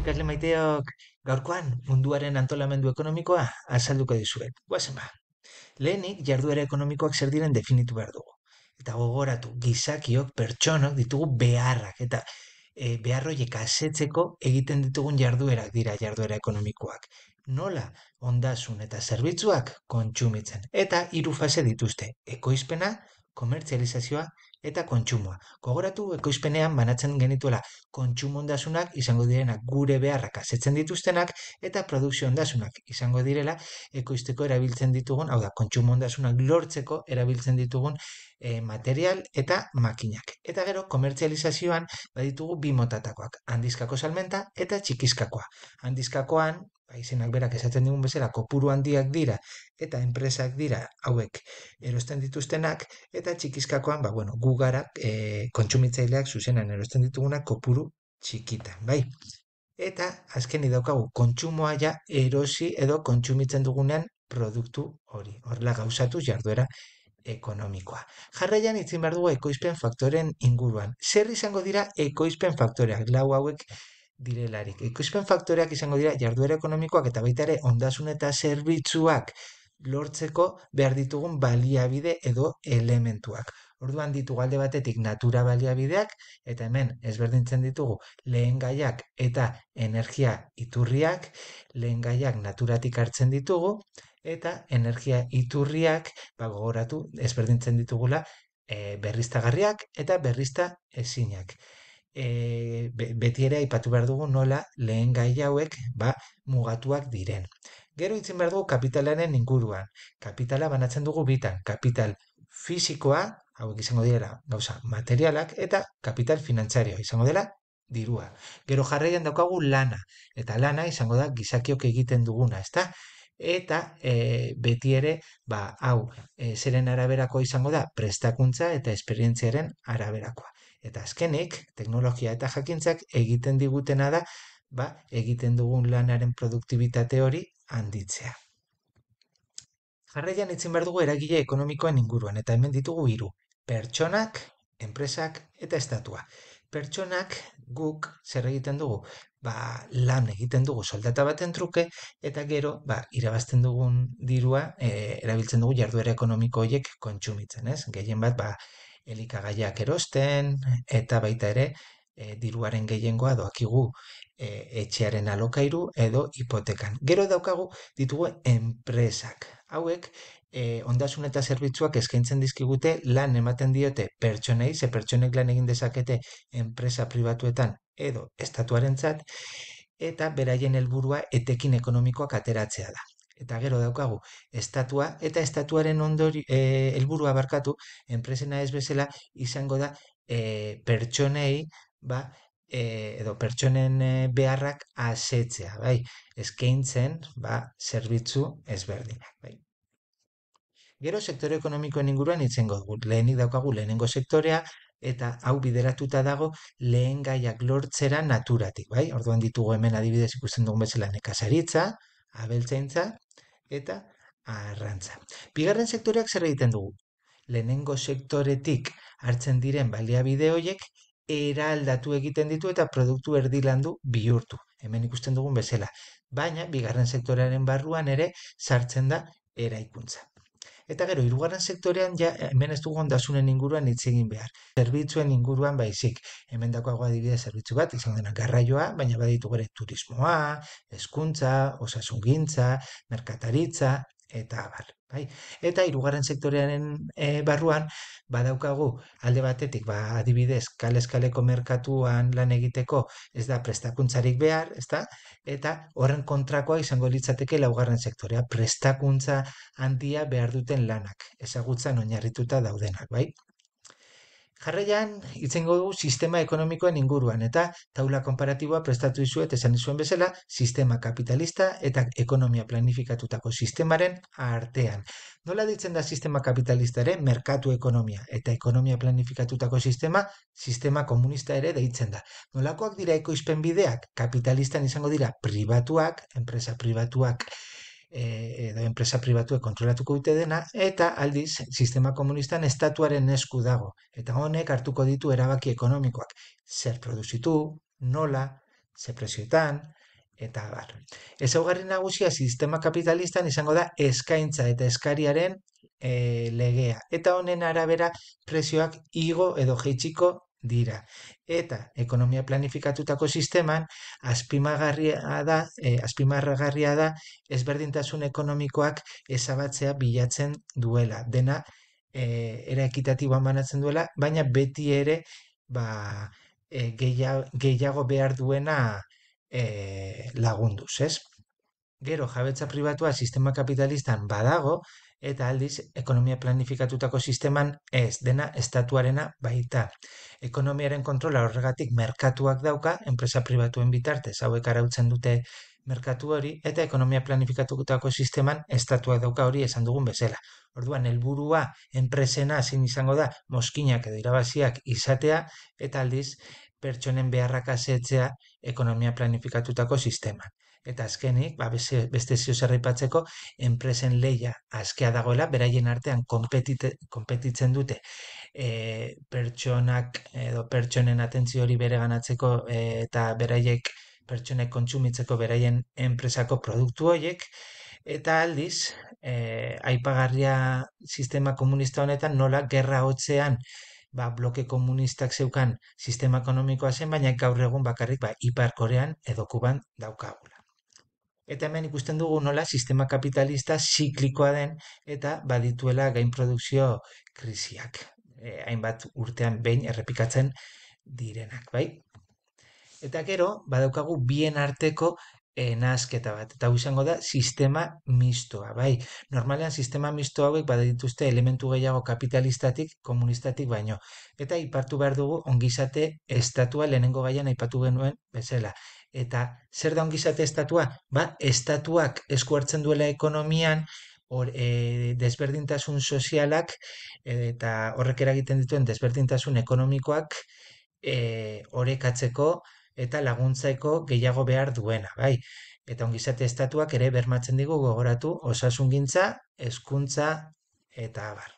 ikasle maiteok, gaurkoan munduaren antolamendu ekonomikoa azalduko dizuet. Guazen ba, lehenik jarduera ekonomikoak zer diren definitu behar dugu. Eta gogoratu, gizakiok, pertsonok ditugu beharrak, eta behar horiek asetzeko egiten ditugun jarduerak dira jarduera ekonomikoak. Nola ondasun eta zerbitzuak kontsumitzen. Eta hiru fase dituzte, ekoizpena, komertzializazioa eta kontsumoa. Gogoratu ekoizpenean banatzen genituela kontsumo ondasunak izango direnak gure beharrak asetzen dituztenak eta produkzio ondasunak izango direla ekoizteko erabiltzen ditugun, hau da, kontsumo ondasunak lortzeko erabiltzen ditugun material eta makinak. Eta gero, komertzializazioan baditugu bi motatakoak, handizkako salmenta eta txikizkakoa. Handizkakoan, izenak berak esaten digun bezala, kopuru handiak dira eta enpresak dira hauek erosten dituztenak, eta txikizkakoan, gu gara kontsumitzaileak zuzenan erosten ditugunak kopuru txikitan, bai? Eta azkenik daukagu kontsumoa ja erosi edo kontsumitzen dugunean produktu hori. Horrela gauzatu jarduera ekonomikoa. Jarraian itzin behar dugu ekoizpen faktoren inguruan. Zer izango dira ekoizpen faktoreak? Lau hauek direlarik. Ekoizpen faktoreak izango dira jarduera ekonomikoak eta baita ere ondasun eta zerbitzuak lortzeko behar ditugun baliabide edo elementuak. Orduan ditugu alde batetik natura baliabideak, eta hemen ezberdintzen ditugu lehengaiak eta energia iturriak. Lehengaiak naturatik hartzen ditugu, eta energia iturriak, gogoratu, ezberdintzen ditugula berriztagarriak eta berrizta ezinak. Beti ere aipatu behar dugu nola lehengai hauek mugatuak diren. Gero itzin behar dugu kapitalaren inguruan. Kapitala banatzen dugu bitan, kapital fisikoa, hauek izango dira gauza materialak, eta kapital finantzarioa izango dela dirua. Gero jarraian daukagu lana, eta lana izango da gizakiok egiten duguna, ezta? Eta beti ere, hau zeren araberako izango da prestakuntza eta esperientziaren araberakoa. Eta azkenik, teknologia eta jakintzak egiten digutena da, egiten dugun lanaren produktibitate hori handitzea. Jarraian itzin behar dugu eragile ekonomikoen inguruan, eta hemen ditugu hiru: pertsonak, enpresak eta estatua. Pertsonak guk zer egiten dugu? Lan egiten dugu soldata baten truke, eta gero, irabazten dugun dirua, erabiltzen dugu jarduera ekonomiko horiek kontsumitzen, ez? Gehien bat, elikagaiak erosten, eta baita ere, diruaren gehiengoa doakigu etxearen alokairu edo hipotekan. Gero daukagu ditugu enpresak. Hauek, ondasun eta zerbitzuak eskaintzen dizkigute, lan ematen diote pertsonei, ze pertsonek lan egin dezakete enpresa pribatuetan edo estatuarentzat, eta beraien helburua etekin ekonomikoak ateratzea da. Eta gero daukagu estatua, eta estatuaren helburua enpresena ez bezala izango da pertsonei, edo pertsonen beharrak asetzea, bai, eskaintzen, zerbitzu ezberdinak, bai. Gero sektore ekonomikoen inguruan itzengo dugu. Lehenik daukagu lehenengo sektorea, eta hau bideratuta dago lehengaiak lortzera naturatik, bai? Orduan ditugu hemen adibidez ikusten dugun bezala nekazaritza, abeltzaintza eta arrantza. Bigarren sektoreak zer egiten dugu? Lehenengo sektoretik hartzen diren baliabide horiek eraldatu egiten ditu eta produktu erdilandu bihurtu. Hemen ikusten dugun bezala. Baina, bigarren sektorearen barruan ere sartzen da eraikuntza. Eta gero, hirugarren sektorean hemen ez dugu ondasunen inguruan hitz egin behar. Zerbitzuen inguruan baizik. Hemen dagoago adibidez zerbitzu bat, izan dena garraioa, baina baditu ere turismoa, hezkuntza, osasungintza, merkataritza, eta abar. Bai? Eta hirugarren sektorearen barruan badaukagu alde batetik, adibidez, kalez-kaleko merkatuan lan egiteko ez da prestakuntzarik behar, ezta? Eta horren kontrakoa izango litzateke laugarren sektorea, prestakuntza handia behar duten lanak, ezagutzan oinarrituta daudenak, bai? Jarraian, itzengo dugu sistema ekonomikoen inguruan, eta taula konparatiboa prestatu dizuet esan dizuen bezala, sistema kapitalista eta ekonomia planifikatutako sistemaren artean. Nola ditzen da sistema kapitalista ere? Merkatu ekonomia, eta ekonomia planifikatutako sistema komunista ere deitzen da. Nolakoak dira ekoizpen bideak? Kapitalistan izango dira pribatuak, enpresa pribatuak, edo enpresa pribatuek kontrolatuko dute dena, eta aldiz, sistema komunistan estatuaren esku dago. Eta honek hartuko ditu erabaki ekonomikoak. Zer produzitu, nola, ze prezioetan, eta abar. Ezaugarri nagusia sistema kapitalistan izango da eskaintza eta eskariaren legea. Eta honen arabera prezioak igo edo jaitsiko dira. Eta ekonomia planifikatutako sisteman azpimarragarria da ezberdintasun ekonomikoak ezabatzea bilatzen duela. Dena era ekitatiboan banatzen duela, baina beti ere ba, gehiago behar duena lagunduz, ez? Gero, jabetza pribatua sistema kapitalistan badago, eta aldiz, ekonomia planifikatutako sisteman ez, dena estatuarena baita. Ekonomiaren kontrola horregatik merkatuak dauka, enpresa pribatuen bitartez, hauek arautzen dute merkatu hori, eta ekonomia planifikatutako sisteman estatuak dauka hori esan dugun bezala. Orduan, helburua enpresena ezin izango da, mozkinak edo irabaziak izatea, eta aldiz, pertsonen beharrak asetzea ekonomia planifikatutako sisteman. Eta azkenik, beste zio zerraipatzeko, enpresen lehia askea dagoela, beraien artean konpetitzen dute pertsonak edo pertsonen atentzio hori bereganatzeko eta beraiek pertsonek kontsumitzeko beraien enpresako produktu horiek, eta aldiz, aipagarria sistema komunista honetan nola gerra hotzean bloke komunistak zeukan sistema ekonomikoa zen, baina gaur egun bakarrik Ipar Korean edo Kuban daukagula. Eta hemen ikusten dugu nola sistema kapitalista ziklikoa den eta badituela gainprodukzio krisiak. Hainbat urtean behin errepikatzen direnak, bai? Eta gero, badaukagu bien arteko nahasketa bat. Eta hau izango da sistema mistoa, bai? Normalean sistema misto hauek badituzte elementu gehiago kapitalistatik, komunistatik baino. Eta ipartu behar dugu ongizate estatua lehenengo gaian aipatu genuen bezala. Eta zer da ongizate estatua? Estatuak esku hartzen duela ekonomian, desberdintasun sozialak eta horrek eragiten dituen desberdintasun ekonomikoak orekatzeko eta laguntzeko gehiago behar duena, bai? Eta ongizate estatuak ere bermatzen digu gogoratu osasungintza, hezkuntza eta abar.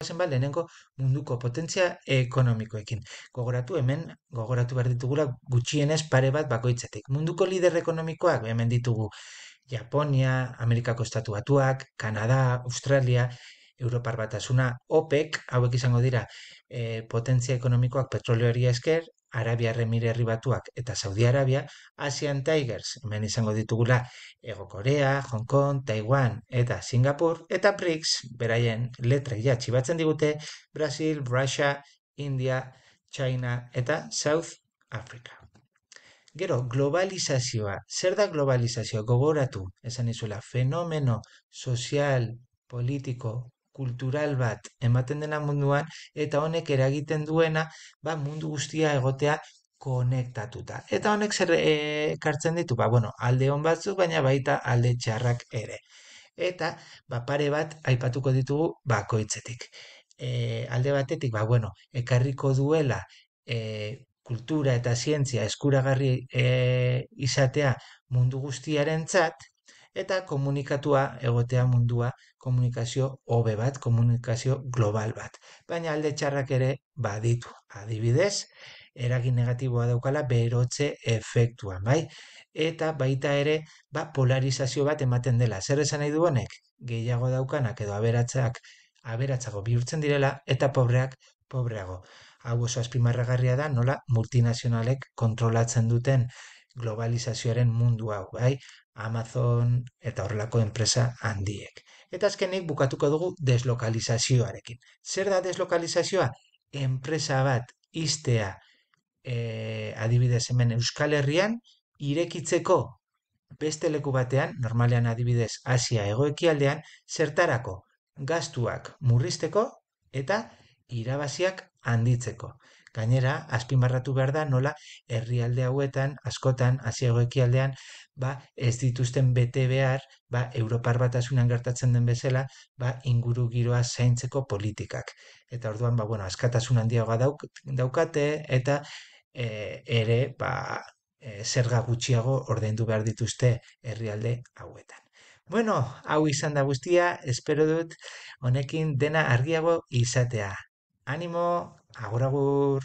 Lehenengo munduko potentzia ekonomikoekin. Gogoratu behar ditugula gutxienez pare bat bakoitzetik. Munduko lider ekonomikoak hemen ditugu Japonia, Amerikako Estatu Batuak, Kanada, Australia, Europar Batasuna, OPEC, hauek izango dira potentzia ekonomikoak petroleoari esker, Arabiar Emirerri Batuak eta Saudi Arabia, Asian Tigers, hemen izango ditugula Ego Korea, Hong Kong, Taiwan eta Singapur, eta BRICS, beraien letra ja txibatzen digute, Brasil, Russia, India, China eta South Africa. Gero, globalizazioa. Zer da globalizazioa? Gogoratu, esan izuela, fenomeno sozial, politiko, kultural bat ematen dena munduan, eta honek eragiten duena, mundu guztia egotea konektatuta. Eta honek zer ekartzen ditu? Alde hon batzuk, baina baita alde txarrak ere. Eta, pare bat aipatuko ditugu bakoitzetik. Alde batetik, ekarriko duela kultura eta zientzia eskuragarri izatea mundu guztiarentzat, eta komunikatua egotea mundua komunikazio hobe bat, komunikazio global bat. Baina alde txarrak ere baditu. Adibidez, eragin negatiboa daukala berotze efektua, bai? Eta baita ere, polarizazio bat ematen dela. Zer esan nahi du honek? Gehiago daukanak edo aberatzago bihurtzen direla, eta pobreak pobreago. Hau oso azpimarragarria da, nola multinazionalek kontrolatzen duten globalizazioaren mundu hau, bai? Amazon eta horrelako enpresa handiek. Eta azkenik bukatuko dugu deslokalizazioarekin. Zer da deslokalizazioa? Enpresa bat ixtea adibidez hemen Euskal Herrian, irekitzeko beste leku batean, normalean adibidez Asia egoekialdean, zertarako gastuak murrizteko eta irabaziak handitzeko. Gainera, azpimarratu behar da nola herrialde hauetan, askotan, Asia egoekialdean, ez dituzten bete behar, Europar Batasunan gertatzen den bezala, inguru giroa zaintzeko politikak. Eta orduan, askatasun handiagoa daukate, eta ere, zerga gutxiago ordaindu behar dituzte herrialde hauetan. Bueno, hau izan da guztia, espero dut honekin dena argiago izatea. Animo, agur agur!